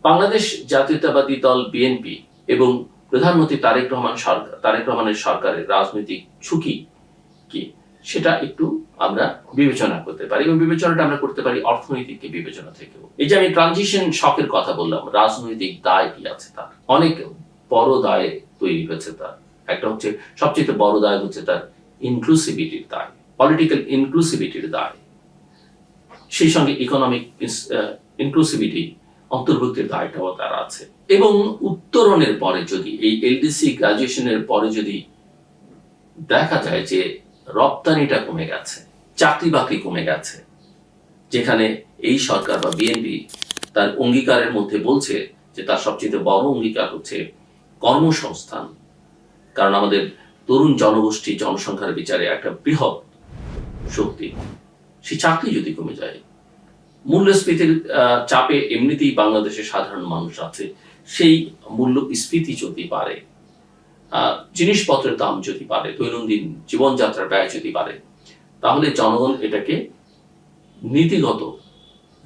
বাংলাদেশ জাতীয়তাবাদী দল বিএনপি এবং প্রধানমন্ত্রী তারেক রহমানের সরকারের রাজনৈতিক ঝুঁকি কি সেটা একটু আমরা বিবেচনা করতে পারি, এবং বিবেচনাটা আমরা করতে পারি অর্থনৈতিক বিবেচনা থেকেও। এই যে আমি ট্রানজিশন শকের কথা বললাম, রাজনৈতিক দায় কি আছে তার, অনেক বড় দায় তৈরি হয়েছে তার। একটা হচ্ছে সবচেয়ে বড় দায় হচ্ছে তার ইনক্লুসিভিটির দায়, পলিটিক্যাল ইনক্লুসিভিটির দায়, সেই সঙ্গে ইকোনমিক ইনক্লুসিভিটি অন্তর্ভুক্তির দায়টাও তার আছে। এবং উত্তরণের পরে যদি এই এলডিসি গ্রাজুয়েশনের পরে যদি দেখা যায় যে রপ্তানিটা কমে গেছে, চাকরি বাকরি কমে গেছে, যেখানে এই সরকার বা বিএনপি তার অঙ্গীকারের মধ্যে বলছে যে তার সবচেয়ে বড় অঙ্গীকার হচ্ছে কর্মসংস্থান, কারণ আমাদের তরুণ জনগোষ্ঠী জনসংখ্যার বিচারে একটা বৃহৎ শক্তি, সেই চাকরি যদি কমে যায়, মূল্যস্ফীতির চাপে এমনিতেই বাংলাদেশের সাধারণ মানুষ আছে, সেই মূল্যস্ফীতি যদি বাড়ে, জিনিসপত্রের দাম যদি বাড়ে, দৈনন্দিন জীবনযাত্রার ব্যয় যদি বাড়ে, তাহলে জনগণ এটাকে নীতিগত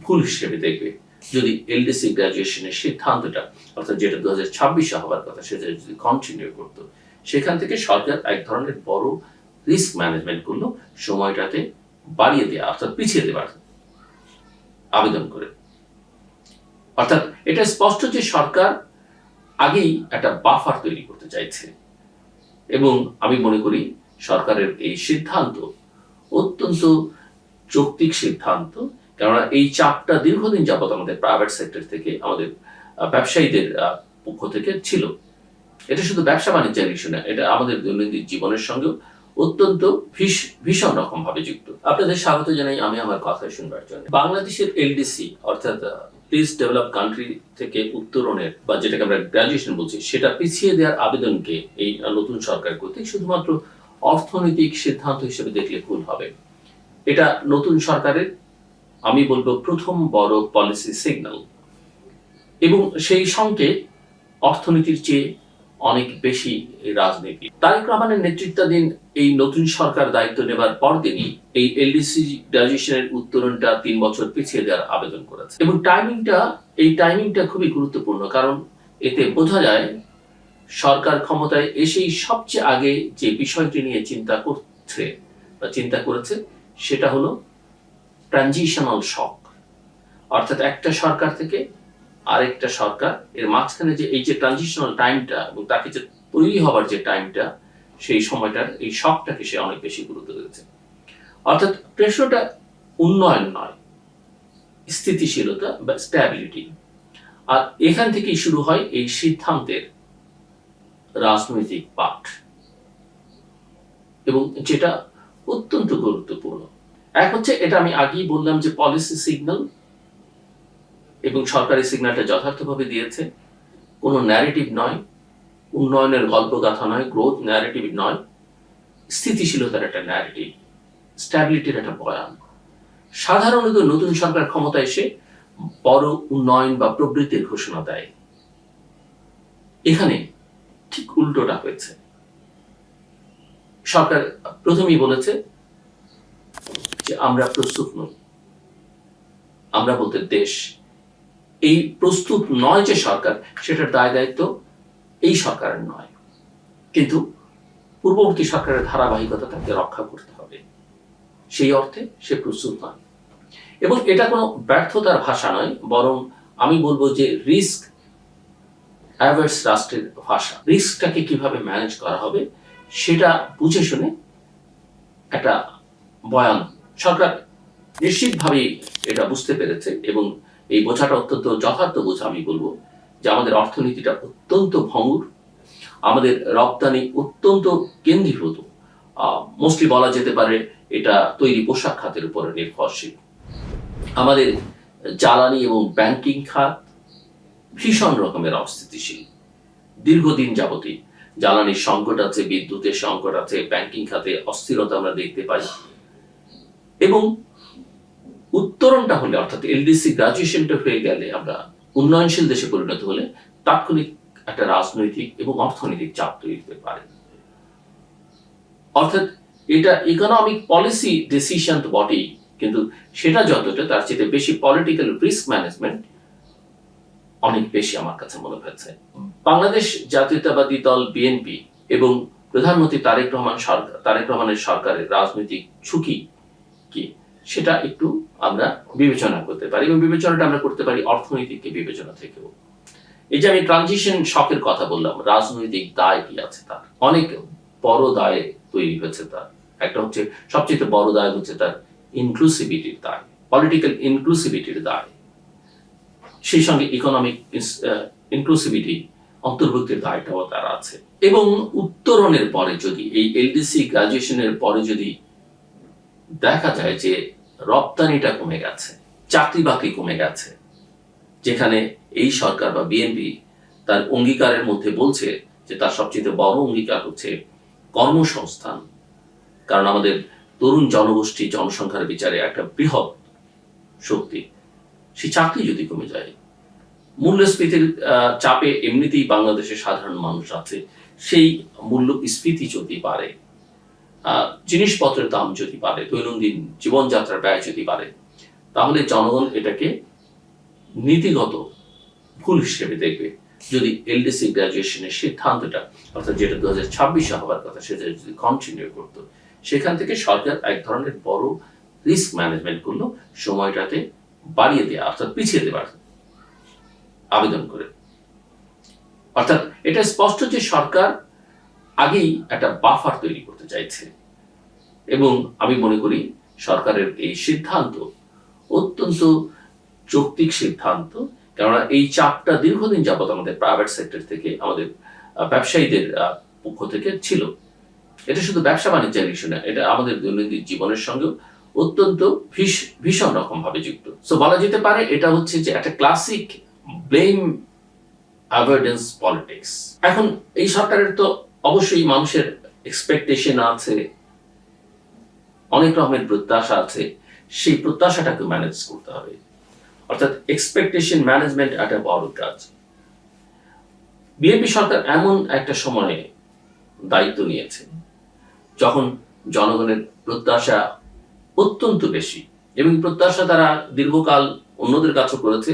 ভুল হিসেবে দেখবে। যদি এলডিসি গ্রাজুয়েশনের সিদ্ধান্তটা, অর্থাৎ যেটা 2026 হওয়ার কথা, সেটা যদি কন্টিনিউ করত, সেখান থেকে সরকার এক ধরনের বড় রিস্ক ম্যানেজমেন্ট করলো, সময়টাতে বাড়িয়ে দেওয়া অর্থাৎ পিছিয়ে দেওয়ার আবেদন করে। অর্থাৎ এটা স্পষ্ট যে সরকার আগেই একটা বাফার তৈরি করতে চাইছে, এবং আমি মনে করি সরকারের এই সিদ্ধান্ত অত্যন্ত যৌক্তিক সিদ্ধান্ত, কেননা এই চাপটা দীর্ঘদিন যাবত আমাদের প্রাইভেট সেক্টর থেকে, আমাদের ব্যবসায়ীদের পক্ষ থেকে ছিল। এটা শুধু ব্যবসা বাণিজ্যের ইস্যু না, এটা আমাদের দৈনন্দিন জীবনের সঙ্গেও অত্যন্ত ভীষণ রকম ভাবে যুক্ত। আপনাদের স্বাগত জানাই আমি আমার কথা শুনবার জন্য। বাংলাদেশের এলডিসি অর্থাৎ প্লিজ ডেভেলপ কান্ট্রি থেকে উত্তরণের বা যেটাকে আমরা গ্রাজুয়েশন বলছি, সেটা পিছিয়ে দেওয়ার আবেদনকে এই নতুন সরকার কর্তৃক শুধুমাত্র অর্থনৈতিক সিদ্ধান্ত হিসেবে দেখলে ভুল হবে। এটা নতুন সরকারের আমি বলবো প্রথম বড় পলিসি সিগন্যাল, এবং সেই সঙ্গে অর্থনীতির চেয়ে অনেক বেশি রাজনীতি। তারেক রহমানের নেতৃত্বাধীন এই নতুন সরকার দায়িত্ব নেবার পরদিনই এই এলডিসি গ্রাজুয়েশনের উত্তরণটা 3 বছর পিছিয়ে দেওয়ার আবেদন করেছে, এবং টাইমিংটা খুবই গুরুত্বপূর্ণ, কারণ এতে বোঝা যায় সরকার ক্ষমতায় এসেই সবচেয়ে আগে যে বিষয়টি নিয়ে চিন্তা করেছে সেটা হলো ট্রানজিশনাল শক, অর্থাৎ একটা সরকার থেকে আরেকটা সরকার, এর মাঝখানে যে এই যে ট্রানজিশনাল টাইমটা এবং তাকে যে তৈরি হবার যে টাইমটা, সেই সময়টার এই শকটাকে সে অনেক বেশি গুরুত্ব দিয়েছে। অর্থাৎ প্রশ্নটা উন্নয়ন নয়, স্থিতিশীলতা বা স্ট্যাবিলিটি। আর এখান থেকেই শুরু হয় এই সিদ্ধান্তের রাজনৈতিক পাঠ, এবং যেটা অত্যন্ত গুরুত্বপূর্ণ। এক হচ্ছে, এটা আমি আগেই বললাম যে পলিসি সিগন্যাল, এবং সরকারি সিগন্যালটা যথার্থভাবে দিয়েছে। কোনো ন্যারেটিভ নয়, উন্নয়নের গল্পগাথা নয়, গ্রোথ ন্যারেটিভ নয়, স্থিতিশীলতার একটা ন্যারেটিভ, স্ট্যাবিলিটির একটা বয়ান। সাধারণত নতুন সরকার ক্ষমতায় এসে বড় উন্নয়ন বা প্রবৃদ্ধির ঘোষণা দেয়, এখানে ঠিক উল্টোটা হয়েছে। সরকার প্রথমেই বলেছে যে আমরা প্রস্তুত নই, আমরা বলতে দেশ এই প্রস্তুত নয় যে সরকার, সেটার দায় দায়িত্ব এই সরকারের নয়, কিন্তু পূর্ববর্তী সরকারের ধারাবাহিকতা তাকে রক্ষা করতে হবে, সেই অর্থে সে প্রস্তুত নয়। এবং এটা কোনো ব্যর্থতার ভাষা নয়, বরং আমি বলবো যে রিস্ক অ্যাভার্স রাষ্ট্রের ভাষা। রিস্কটাকে কিভাবে ম্যানেজ করা হবে সেটা বুঝে শুনে একটা বয়ান সরকার নিশ্চিতভাবেই এটা বুঝতে পেরেছে, এবং এই বোঝাটা অত্যন্ত যথার্থ বোঝা। আমি বলবো যে আমাদের অর্থনীতিটা অত্যন্ত ভঙ্গুর, আমাদের রপ্তানি অত্যন্ত কেন্দ্রীভূত, মোস্টলি বলা যেতে পারে এটা তৈরি পোশাক খাতের উপরে নির্ভরশীল। আমাদের জ্বালানি এবং ব্যাংকিং খাত ভীষণ রকমের অস্থিতিশীল, দীর্ঘদিন যাবতই জ্বালানির সংকট আছে, বিদ্যুতের সংকট আছে, ব্যাংকিং খাতে অস্থিরতা আমরা দেখতে পাই। এবং উত্তরণটা হলে, অর্থাৎ এলডিসি গ্রাজুয়েশনটা হয়ে গেলে, আমরা উন্নয়নশীল দেশে পরিণত হলে তাৎক্ষণিক একটা রাজনৈতিক এবং অর্থনৈতিক চাপ তৈরি হতে পারে। অর্থাৎ এটা ইকোনমিক পলিসি ডিসিশন তো বটেই, কিন্তু সেটা যতটা তার চেয়ে বেশি পলিটিক্যাল রিস্ক ম্যানেজমেন্ট অনেক বেশি আমার কাছে মনে হয়েছে। বাংলাদেশ জাতীয়তাবাদী দল বিএনপি এবং প্রধানমন্ত্রী তারেক রহমানের সরকারের রাজনৈতিক ঝুঁকি কি সেটা একটু আমরা বিবেচনা করতে পারি, এবং বিবেচনাটা আমরা করতে পারি অর্থনৈতিক বিবেচনা থেকেও। এই যে আমি ট্রানজিশন শকের কথা বললাম, রাজনৈতিক দায় কি আছে তার, অনেক বড় দায় তৈরি হয়েছে তার। একটা হচ্ছে সবচেয়ে বড় দায় হচ্ছে তার ইনক্লুসিভিটির দায়, পলিটিক্যাল ইনক্লুসিভিটির দায়, সেই সঙ্গে ইকোনমিক ইনক্লুসিভিটি অন্তর্ভুক্তির দায়টাও তার আছে। এবং উত্তরণের পরে যদি এই এলডিসি গ্রাজুয়েশনের পরে যদি দেখা যায় যে রপ্তানিটা কমে গেছে, চাকরি বাকরি কমে গেছে, যেখানে এই সরকার বা বিএনপি তার অঙ্গীকারের মধ্যে বলছে যে তার সবচেয়ে বড় অঙ্গীকার হচ্ছে কর্মসংস্থান, কারণ আমাদের তরুণ জনগোষ্ঠী জনসংখ্যার বিচারে একটা বৃহৎ শক্তি, সেই চাকরি যদি কমে যায়, মূল্যস্ফীতির চাপে এমনিতেই বাংলাদেশের সাধারণ মানুষ আছে, সেই মূল্যস্ফীতি যদি বাড়ে, জিনিসপত্রের দাম যদি বাড়ে, দৈনন্দিন জীবনযাত্রার ব্যয় যদি বাড়ে, তাহলে জনগণ এটাকে নীতিগত ভুল হিসেবে দেখবে। যদি এলডিসি গ্রাজুয়েশনের সিদ্ধান্তটা, অর্থাৎ যেটা 2026 হওয়ার কথা, সেটা যদি কন্টিনিউ করতো, সেখান থেকে সরকার এক ধরনের বড় রিস্ক ম্যানেজমেন্ট করলো, সময়টাতে বাড়িয়ে দেওয়া অর্থাৎ পিছিয়ে দেওয়ার আবেদন করে। অর্থাৎ এটা স্পষ্ট যে সরকার আগেই একটা বাফার তৈরি করতে চাইছে, এবং আমি মনে করি সরকারের এই সিদ্ধান্ত অত্যন্ত যৌক্তিক সিদ্ধান্ত, কেননা এই চাপটা দীর্ঘদিন যাবত আমাদের প্রাইভেট সেক্টর থেকে, আমাদের ব্যবসায়ীদের পক্ষ থেকে ছিল। এটা শুধু ব্যবসা বাণিজ্যের ইস্যু না, এটা আমাদের দৈনন্দিন জীবনের সঙ্গেও অত্যন্ত ভীষণ রকম ভাবে যুক্ত। সো বলা যেতে পারে এটা হচ্ছে যে একটা ক্লাসিক ব্লেম অ্যাভয়েডেন্স পলিটিক্স। এখন এই সরকারের তো অবশ্যই মানুষের এক্সপেকটেশন আছে, অনেক রকমের প্রত্যাশা আছে, সেই প্রত্যাশাটাকে ম্যানেজ করতে হবে। অর্থাৎ এক্সপেকটেশন ম্যানেজমেন্ট একটা বড় কাজ। বিএনপি সরকার এমন একটা সময়ে দায়িত্ব নিয়েছে যখন জনগণের প্রত্যাশা অত্যন্ত বেশি, এবং প্রত্যাশা তারা দীর্ঘকাল অন্যদের কাছে করেছে,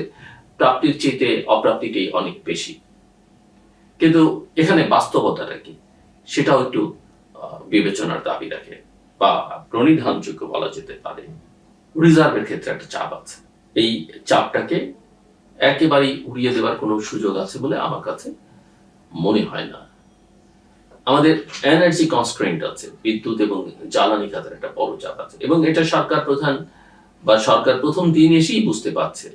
প্রাপ্তির চেয়ে অপ্রাপ্তিটাই অনেক বেশি। কিন্তু এখানে বাস্তবতাটা কি সেটাও একটু বিবেচনার দাবি রাখে, বা প্রণিধানযোগ্য বলা যেতে পারে। রিজার্ভের ক্ষেত্রে একটা চাপ আছে, এই চাপটাকে একেবারেই উড়িয়ে দেওয়ার কোনো সুযোগ আছে বলে আমার কাছে মনে হয় না। আমাদের এনার্জি কনস্ট্রেন্ট আছে, বিদ্যুৎ এবং জ্বালানি খাতের একটা বড় চাপ আছে, এবং এটা সরকার প্রধান বা সরকার প্রথম দিন এসেই বুঝতে পারছে।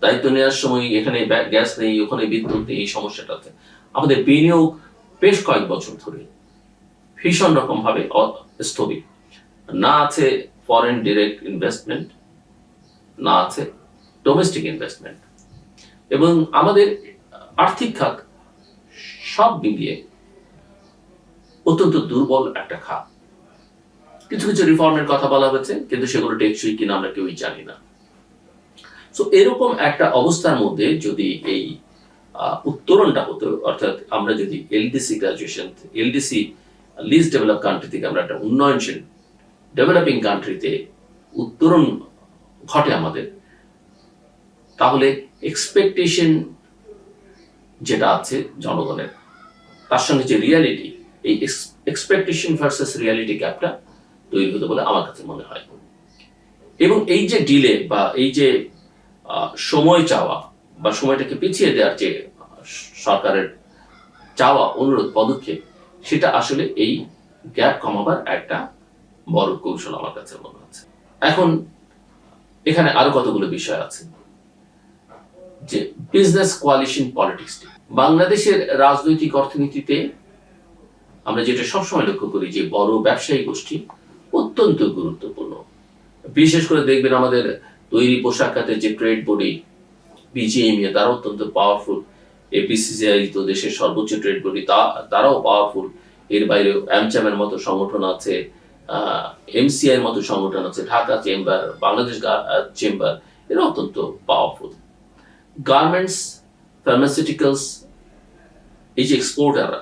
দায়িত্ব নেওয়ার সময় এখানে গ্যাস নেই, ওখানে বিদ্যুৎ নেই, এই সমস্যাটা আছে। আমাদের বিনিয়োগ বেশ কয়েক বছর ধরে ভীষণ রকম ভাবে স্থবির, না আছে ফরেন ডিরেক্ট ইনভেস্টমেন্ট, না আছে ডোমেস্টিক ইনভেস্টমেন্ট, এবং আমাদের আর্থিক খাত সব মিলিয়ে অত্যন্ত দুর্বল একটা খাত। কিছু কিছু রিফর্মের কথা বলা হয়েছে, কিন্তু সেগুলো টেকসই কিনা আমরা কেউই জানি না। সো এরকম একটা অবস্থার মধ্যে যদি এই উত্তরণটা হতো, অর্থাৎ আমরা যদি LDC graduation, LDC list develop country থেকে আমরা একটা উন্নয়নশীল ডেভেলপিং কান্ট্রিতে উত্তরণ ঘটে আমাদের, তাহলে এক্সপেকটেশন যেটা আছে জনগণের, তার সঙ্গে যে রিয়ালিটি, এই এক্সপেকটেশন ভার্সেস রিয়ালিটি গ্যাপটা তৈরি হতে বলে আমার কাছে মনে হয়। এবং এই যে ডিলে বা এই যে সময় চাওয়া বা সময়টাকে পিছিয়ে দেওয়ার যে সরকারের চাওয়া, অনুরোধ, পদক্ষেপ, সেটা আসলে এই গ্যাপ কমাবার একটা বড় কৌশল আমার কাছে মনে হচ্ছে। এখন এখানে আরো কতগুলো বিষয় আছে, যে বিজনেস কোয়ালিশন পলিটিক্স। বাংলাদেশের রাজনৈতিক অর্থনীতিতে আমরা যেটা সবসময় লক্ষ্য করি যে বড় ব্যবসায়ী গোষ্ঠী অত্যন্ত গুরুত্বপূর্ণ। বিশেষ করে দেখবেন আমাদের তৈরি পোশাক খাতের যে ট্রেড বডি বিজিএমইএ, তারা অত্যন্ত পাওয়ারফুল। এপিসিসিআই তো দেশের সর্বোচ্চ ট্রেড বডি, তারাও পাওয়ারফুল। এর বাইরে অ্যামচামের মতো সংগঠন আছে, এমসিআই এর মতো সংগঠন আছে, ঢাকা চেম্বার, বাংলাদেশ চেম্বার, এরা অত্যন্ত পাওয়ারফুল। গার্মেন্টস, ফার্মাসিউটিক্যালস, এই যে এক্সপোর্টাররা,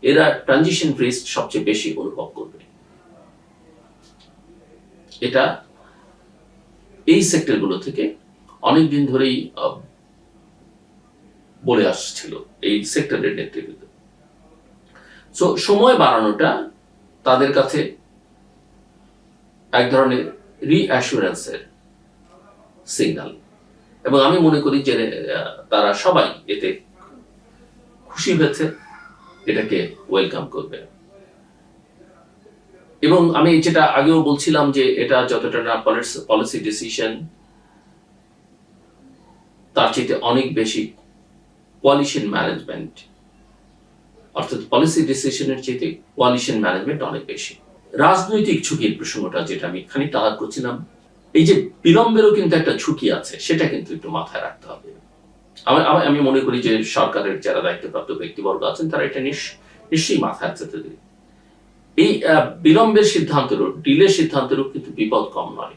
এরা ট্রানজিশন রিস্ক সবচেয়ে বেশি অনুভব করবে। এটা এই সেক্টরগুলো থেকে অনেকদিন ধরেই বলে আসছিল এই সেক্টরের নেতৃবৃন্দ। সো সময় বাড়ানোটা তাদের কাছে এক ধরনের রিঅ্যাসুরেন্সের সিগন্যাল, এবং আমি মনে করি যে তারা সবাই এতে খুশি হয়েছে, এটাকে ওয়েলকাম করবে। এবং আমি যেটা আগেও বলছিলাম যে এটা যতটা না পলিসি ডিসিশন, তার চেয়ে অনেক বেশি কোয়ালিশন ম্যানেজমেন্ট, অর্থাৎ পলিসি ডিসিশনের চেয়ে কোয়ালিশন ম্যানেজমেন্ট অনেক বেশি। রাজনৈতিক ঝুঁকির প্রসঙ্গটা যেটা আমি খানিকটা আলাপ করছিলাম, এই যে বিলম্বেরও কিন্তু একটা ঝুঁকি আছে, সেটা কিন্তু একটু মাথায় রাখতে হবে। আমি মনে করি যে সরকারের যারা দায়িত্বপ্রাপ্ত ব্যক্তিবর্গ আছেন তারা এটা নিশ্চয়ই মাথায় আছে। এই বিলম্বের সিদ্ধান্তেরও, ডিলের সিদ্ধান্তেরও কিন্তু বিপদ কম নয়।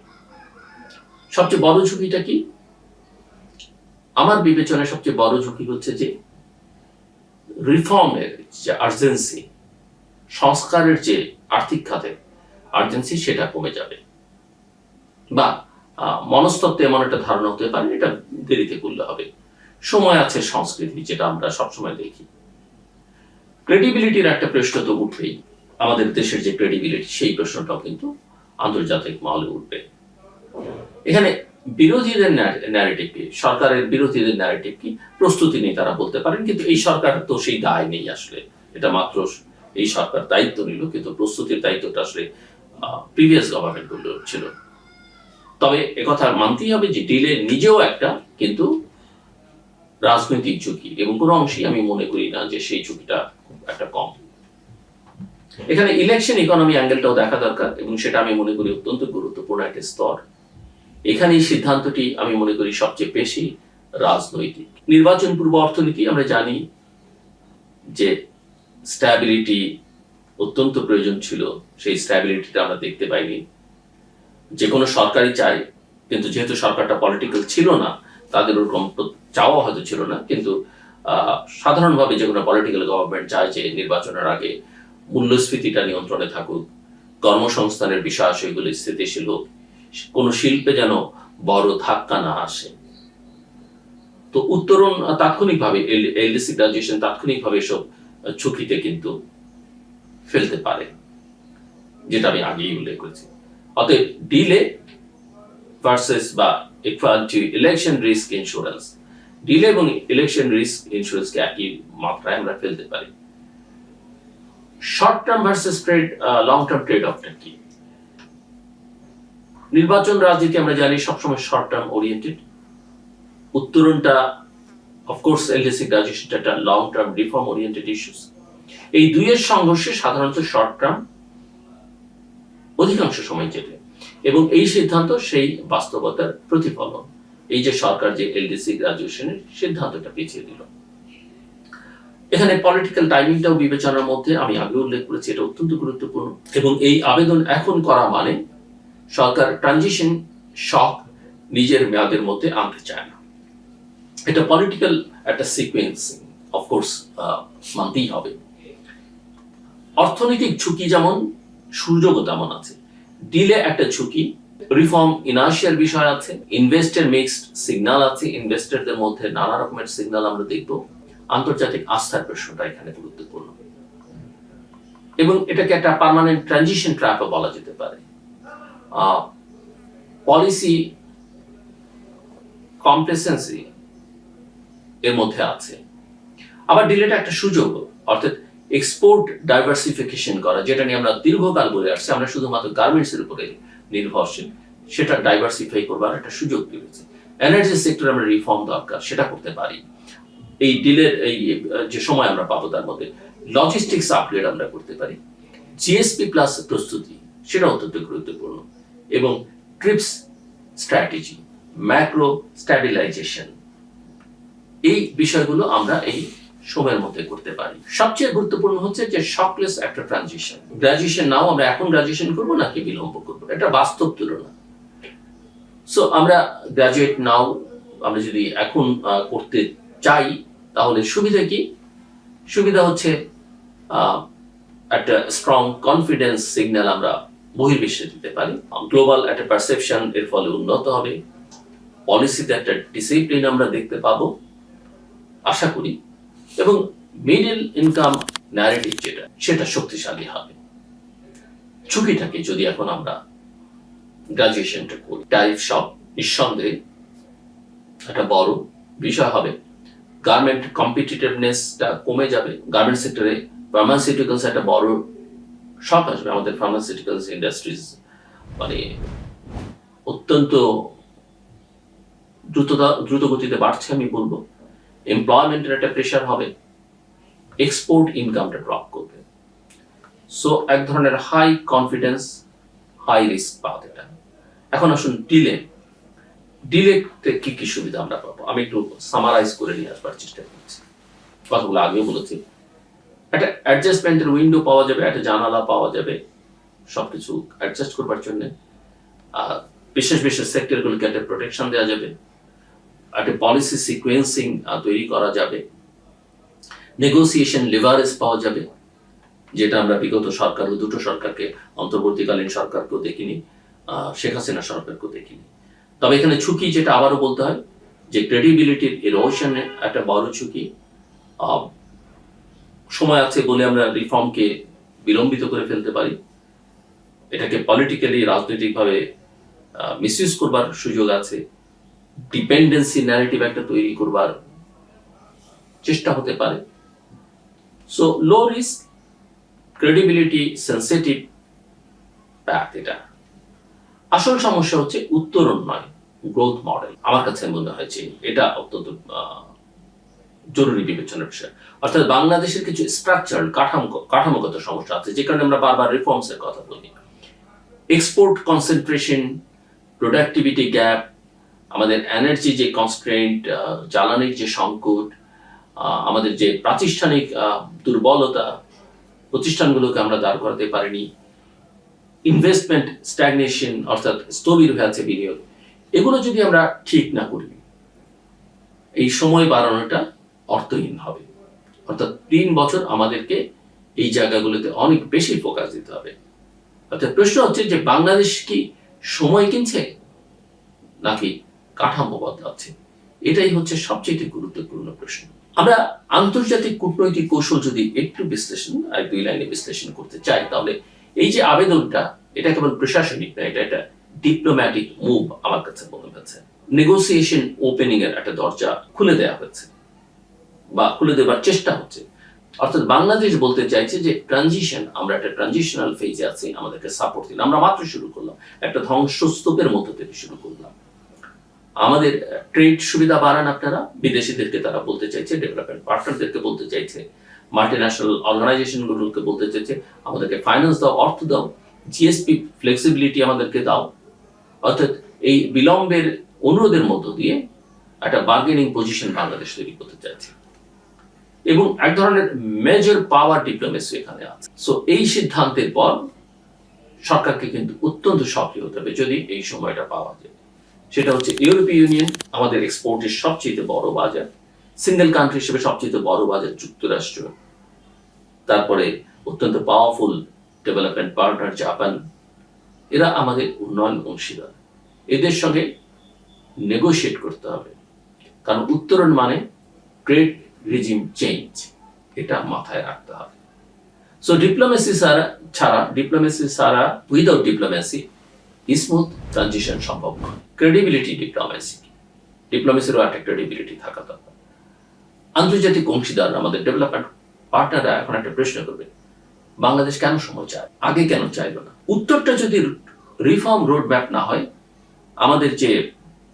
সবচেয়ে বড় ঝুঁকিটা কি? আমার বিবেচনায় সবচেয়ে বড় ঝুঁকি হচ্ছে যে রিফর্মের যে আর্জেন্সি, সংস্কারের যে আর্থিক খাতে আর্জেন্সি, সেটা কমে যাবে, বা মনস্তত্ত্বে এমন একটা ধারণা হতে পারে এটা দেরিতে করলে হবে। সময় আছে সংস্কৃতি, যেটা আমরা সবসময় দেখি। ক্রেডিবিলিটির একটা প্রশ্ন তো উঠবেই, আমাদের দেশের যে ক্রেডিবিলিটি, সেই প্রশ্নটাও কিন্তু আন্তর্জাতিক মহলে উঠবে। এখানে বিরোধীদের ন্যারেটিভ কি, সরকারের বিরোধীদের ন্যারেটিভ কি, প্রস্তুতি নেই তারা বলতে পারেন, কিন্তু এই সরকার তো সেই দায় নেই আসলে, এটা মাত্র এই সরকার দায়িত্ব নিল, কিন্তু প্রস্তুতির দায়িত্বটা আসলে প্রিভিয়াস গভর্নমেন্ট গুলো ছিল। তবে একথা মানতেই হবে যে ডিলে নিজেও একটা কিন্তু রাজনৈতিক ঝুঁকি, এবং কোনো অংশেই আমি মনে করি না যে সেই ঝুঁকিটা একটা কম। এখানে ইলেকশন ইকোনমি অ্যাঙ্গেলটাও দেখা দরকার, এবং সেটা আমি মনে করি অত্যন্ত গুরুত্বপূর্ণ একটা স্তর। এখানে এই সিদ্ধান্তটি আমি মনে করি সবচেয়ে বেশি রাজনৈতিক। নির্বাচন পূর্ব অর্থনীতি, আমরা জানি যে স্ট্যাবিলিটি অত্যন্ত প্রয়োজন ছিল, সেই স্ট্যাবিলিটিটা আমরা দেখতে পাইনি। যে কোনো সরকারই চায়, কিন্তু যেহেতু সরকারটা পলিটিক্যাল ছিল না, তাদের ওরকম চাওয়া হয়তো ছিল না, কিন্তু সাধারণভাবে যে কোনো পলিটিক্যাল গভর্নমেন্ট চায় যে নির্বাচনের আগে মূল্যস্ফীতিটা নিয়ন্ত্রণে থাকুক, কর্মসংস্থানের বিষয় সেগুলো স্থিতিশীল হোক, কোনো শিল্পে যেন বড় ধাক্কা না আসে। তো উত্তরণ তাৎক্ষণিকভাবে, এলডিসি গ্রাজুয়েশন তাৎক্ষণিকভাবে এসব ঝুঁকিতে কিন্তু ফেলতে পারে, যেটা আমি আগেই উল্লেখ করেছি। অতএব ডিলে ভার্সেস বা equal to election risk insurance, delay এবং ইলেকশন রিস্ক ইন্স্যুরেন্সকে একই মাত্রায় আমরা ফেলতে পারি। Short term versus long term trade অফটা কি? নির্বাচন রাজনীতি আমরা জানি সবসময় শর্ট টার্ম ওরিয়েন্টেড। উত্তরণটা অফকোর্স এলডিসি গ্রাজুয়েশনটা একটা long term reform oriented issues. এই দুইয়ের সংঘর্ষে সাধারণত শর্ট টার্ম অধিকাংশ সময় যেতে, এবং এই সিদ্ধান্ত সেই বাস্তবতার প্রতিফলন। এই যে সরকার যে এলডিসি গ্রাজুয়েশনের সিদ্ধান্তটা পিছিয়ে দিল, এখানে পলিটিক্যাল টাইমিংটাও বিবেচনার মধ্যে, আমি আগে উল্লেখ করেছি এটা অত্যন্ত গুরুত্বপূর্ণ। এবং এই আবেদন এখন করা মানে সরকার ট্রানজিশন শক নিজের মেয়াদের মধ্যে আনতে চায় না। এটা পলিটিক্যাল একটা সিকোয়েন্স অফকোর্স মানতেই হবে। অর্থনৈতিক ঝুঁকি যেমন, সুযোগও তেমন আছে। ডিলে একটা ঝুঁকি, রিফর্ম ইনার্শিয়ার বিষয় আছে, ইনভেস্টের মিক্সড সিগন্যাল আছে, ইনভেস্টরদের মধ্যে নানা রকমের সিগন্যাল আমরা দেখব। আন্তর্জাতিক আস্থার প্রশ্নটা এখানে গুরুত্বপূর্ণ, এবং এটাকে একটা পার্মানেন্ট ট্রানজিশন ট্র্যাপও বলা যেতে পারে। পলিসি কমপ্লেসেন্সি এর মধ্যে আছে। আবার ডিলেটা একটা সুযোগ, অর্থাৎ এক্সপোর্ট ডাইভার্সিফিকেশন করা, যেটা নিয়ে আমরা দীর্ঘকাল বলে আসছি, আমরা শুধুমাত্র গার্মেন্টস এর উপরে নির্ভরশীল, সেটা ডাইভার্সিফাই করবার একটা সুযোগ দিয়েছে। এনার্জি সেক্টরে আমরা রিফর্ম দরকার, সেটা করতে পারি। এই ডিলের এই যে সময় আমরা পাবো তার মধ্যে লজিস্টিক্স আপগ্রেড আমরা করতে পারি। জিএসপি প্লাস প্রস্তুতি, সেটা অত্যন্ত গুরুত্বপূর্ণ। এবং ট্রিপস স্ট্র্যাটেজি, ম্যাক্রো স্ট্যাবিলাইজেশন, এই বিষয়গুলো আমরা এই সময়ের মধ্যে করতে পারি। সবচেয়ে গুরুত্বপূর্ণ হচ্ছে যে শকলেস একটা ট্রানজিশন। গ্রাজুয়েশন নাও আমরা এখন গ্রাজুয়েশন করবো নাকি বিলম্ব করবো, এটা বাস্তব তুলনা। সো আমরা গ্রাজুয়েট নাও আমরা যদি এখন করতে চাই, তাহলে সুবিধা কি? সুবিধা হচ্ছে একটা স্ট্রং কনফিডেন্স সিগন্যাল আমরা বহির্বিশ্বে দিতে পারি। গ্লোবাল একটা পারসেপশন এর ফলে উন্নত হবে। পলিসিতে একটা ডিসিপ্লিন আমরা দেখতে পাবো। আশা করি, এবং মিডল ইনকাম ন্যারেটিভ সেটা শক্তিশালী হবে। ঝুঁকিটাকে যদি এখন আমরা গ্রাজুয়েশনটা করি, ট্যারিফ সব নিঃসন্দেহে একটা বড় বিষয় হবে। গার্মেন্ট কম্পিটিটিভনেসটা কমে যাবে। গার্মেন্ট সেক্টরে ফার্মাসিউটিক্যালস একটা বড় শক আসবে। আমাদের ফার্মাসিউটিক্যালস ইন্ডাস্ট্রিজ মানে অত্যন্ত দ্রুত গতিতে বাড়ছে আমি বলবো। এমপ্লয়মেন্টের একটা প্রেশার হবে, এক্সপোর্ট ইনকামটা ড্রপ করবে। সো এক ধরনের হাই কনফিডেন্স হাই রিস্ক পাওয়া এটা। এখন আসুন ডিলেতে কি কি সুবিধা আমরা পাবো, আমি একটু সামারাইজ করে নিয়ে আসবার চেষ্টা করছি। কথাগুলো আগেও বলেছি, একটা অ্যাডজাস্টমেন্টের উইন্ডো পাওয়া যাবে, একটা জানালা পাওয়া যাবে সবকিছু অ্যাডজাস্ট করবার জন্য। বিশেষ বিশেষ সেক্টরগুলোকে একটা প্রোটেকশন দেওয়া যাবে, একটা পলিসি সিকোয়েন্সিং তৈরি করা যাবে, নেগোসিয়েশন লিভারেজ পাওয়া যাবে, যেটা আমরা বিগত দুটো সরকারকে, অন্তর্বর্তীকালীন সরকারকেও দেখিনি, শেখ হাসিনা সরকারকেও দেখিনি। তবে এখানে ঝুঁকি যেটা আবারও বলতে হয় যে ক্রেডিবিলিটির এরোশনে একটা বড় ঝুঁকি। সময় আছে বলে আমরা রিফর্মকে বিলম্বিত করে ফেলতে পারি, এটাকে পলিটিক্যালি রাজনৈতিকভাবে মিসইউজ করবার সুযোগ আছে, ডিপেন্ডেন্সি ন্যারেটিভ একটা তৈরি করবার চেষ্টা হতে পারে। So low risk, credibility sensitive path এটা। আসল সমস্যা হচ্ছে উত্তরণ নয়, গ্রোথ মডেল। আমার কাছে মনে হয়েছে এটা অত্যন্ত জরুরি বিবেচনার বিষয়। অর্থাৎ বাংলাদেশের কিছু স্ট্রাকচার কাঠামোগত সমস্যা আছে, যে কারণে আমরা বারবার রিফর্মস এর কথা বলি। এক্সপোর্ট কনসেন্ট্রেশন, প্রোডাক্টিভিটি গ্যাপ, আমাদের এনার্জি যে কনস্ট্রেন্ট, জ্বালানির যে সংকট, আমাদের যে প্রাতিষ্ঠানিক দুর্বলতা, প্রতিষ্ঠানগুলোকে আমরা দাঁড় করাতে পারিনি, ইনভেস্টমেন্ট স্ট্যাগনেশন অর্থাৎ স্থবির হয়ে আছে বিনিয়োগ, এগুলো যদি আমরা ঠিক না করি এই সময় বাড়ানোটা অর্থহীন হবে। অর্থাৎ 3 বছর আমাদেরকে এই জায়গাগুলোতে অনেক বেশি ফোকাস দিতে হবে। অর্থাৎ প্রশ্ন হচ্ছে যে বাংলাদেশ কি সময় কিনছে নাকি কাঠামো বদলাচ্ছে? এটাই হচ্ছে সবচেয়ে গুরুত্বপূর্ণ প্রশ্ন। আমরা আন্তর্জাতিক কূটনৈতিক কৌশল যদি একটু বিশ্লেষণ, 1-2 লাইনে বিশ্লেষণ করতে চাই, তাহলে এই যে আবেদনটা, এটা কেবল প্রশাসনিক না, এটা একটা ডিপ্লোম্যাটিক মুভ আমার কাছে মনে হচ্ছে। নেগোসিয়েশন ওপেনিং এর একটা দরজা খুলে দেওয়া হয়েছে বা খুলে দেওয়ার চেষ্টা হচ্ছে। অর্থাৎ বাংলাদেশ বলতে চাইছে যে ট্রানজিশন, আমরা একটা ট্রানজিশনাল ফেজে আছি, আমাদেরকে সাপোর্ট দিন। আমরা মাত্র শুরু করলাম, একটা ধ্বংসস্তূপের মধ্য থেকে শুরু করলাম। আমাদের ট্রেড সুবিধা বাড়ান আপনারা, বিদেশিদেরকে তারা বলতে চাইছে, ডেভেলপমেন্ট পার্টনারদেরকে বলতে চাইছে, মাল্টিন্যাশনাল অর্গানাইজেশনগুলোকে বলতে চাইছে আমাদেরকে ফাইন্যান্স দাও, অর্থ দাও, জিএসপি ফ্লেক্সিবিলিটি আমাদেরকে দাও। অর্থাৎ এই বিলম্বের অনুরোধের মধ্য দিয়ে একটা বার্গেনিং পজিশন বাংলাদেশ তৈরি করতে চাইছে, এবং এক ধরনের মেজর পাওয়ার ডিপ্লোমেসি এখানে আছে। সো এই সিদ্ধান্তের পর সরকারকে কিন্তু অত্যন্ত সক্রিয় হতে হবে যদি এই সময়টা পাওয়া যায়। সেটা হচ্ছে ইউরোপীয় ইউনিয়ন আমাদের এক্সপোর্টের সবচেয়ে বড় বাজার, সিঙ্গেল কান্ট্রি হিসেবে সবচেয়ে বড় বাজার যুক্তরাষ্ট্র, তারপরে অত্যন্ত পাওয়ারফুল ডেভেলপমেন্ট পার্টনার জাপান, এরা আমাদের উন্নয়ন অংশীদার। এদের সঙ্গে নেগোশিয়েট করতে হবে, কারণ উত্তরণ মানে ট্রেড রিজিম চেঞ্জ, এটা মাথায় রাখতে হবে। সো ডিপ্লোমেসি ছাড়া উইদাউট ডিপ্লোমেসি স্মুথ ট্রানজিশন সম্ভব নয়। ক্রেডিবিলিটি ডিপ্লোমেসিরও একটা ক্রেডিবিলিটি থাকা দরকার। আন্তর্জাতিক অংশীদার, আমাদের ডেভেলপমেন্ট পার্টনাররা এখন একটা প্রশ্ন করবে, বাংলাদেশ কেন সময় চায়, আগে কেন চাইল না? উত্তরটা যদি রিফর্ম রোড ম্যাপ না হয়, আমাদের যে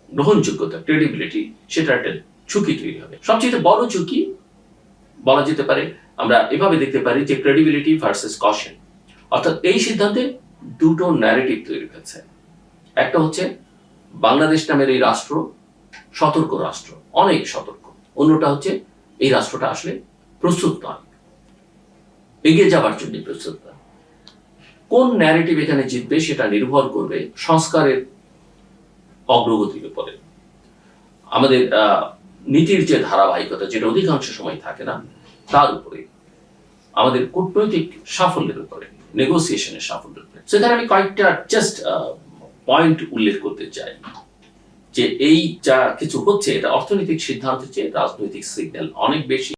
গ্রহণযোগ্যতা, ক্রেডিবিলিটি, সেটা একটা ঝুঁকি তৈরি হবে। সবচেয়ে বড় ঝুঁকি বলা যেতে পারে, আমরা এভাবে দেখতে পারি যে ক্রেডিবিলিটি ভার্সেস কশন। অর্থাৎ এই সিদ্ধান্তে দুটো ন্যারেটিভ তৈরি হয়েছে। একটা হচ্ছে বাংলাদেশ নামের এই রাষ্ট্র সতর্ক রাষ্ট্র, অনেক সতর্ক। অন্যটা হচ্ছে এই রাষ্ট্রটা আসলে প্রস্তুত নয়, এগিয়ে যাবার জন্য প্রস্তুত নয়। কোন ন্যারেটিভ এখানে জিতবে সেটা নির্ভর করবে সংস্কারের অগ্রগতির উপরে, আমাদের নীতির যে ধারাবাহিকতা, যেটা অধিকাংশ সময় থাকে না, তার উপরে, আমাদের কূটনৈতিক সাফল্যের উপরে, নেগোসিয়েশনের সাফল্যের উপরে। সেখানে আমি কয়েকটা জাস্ট পয়েন্ট উল্লেখ করতে চাই। যে এই যা কিছু হচ্ছে এটা অর্থনৈতিক সিদ্ধান্তের চেয়ে রাজনৈতিক সিগন্যাল অনেক বেশি।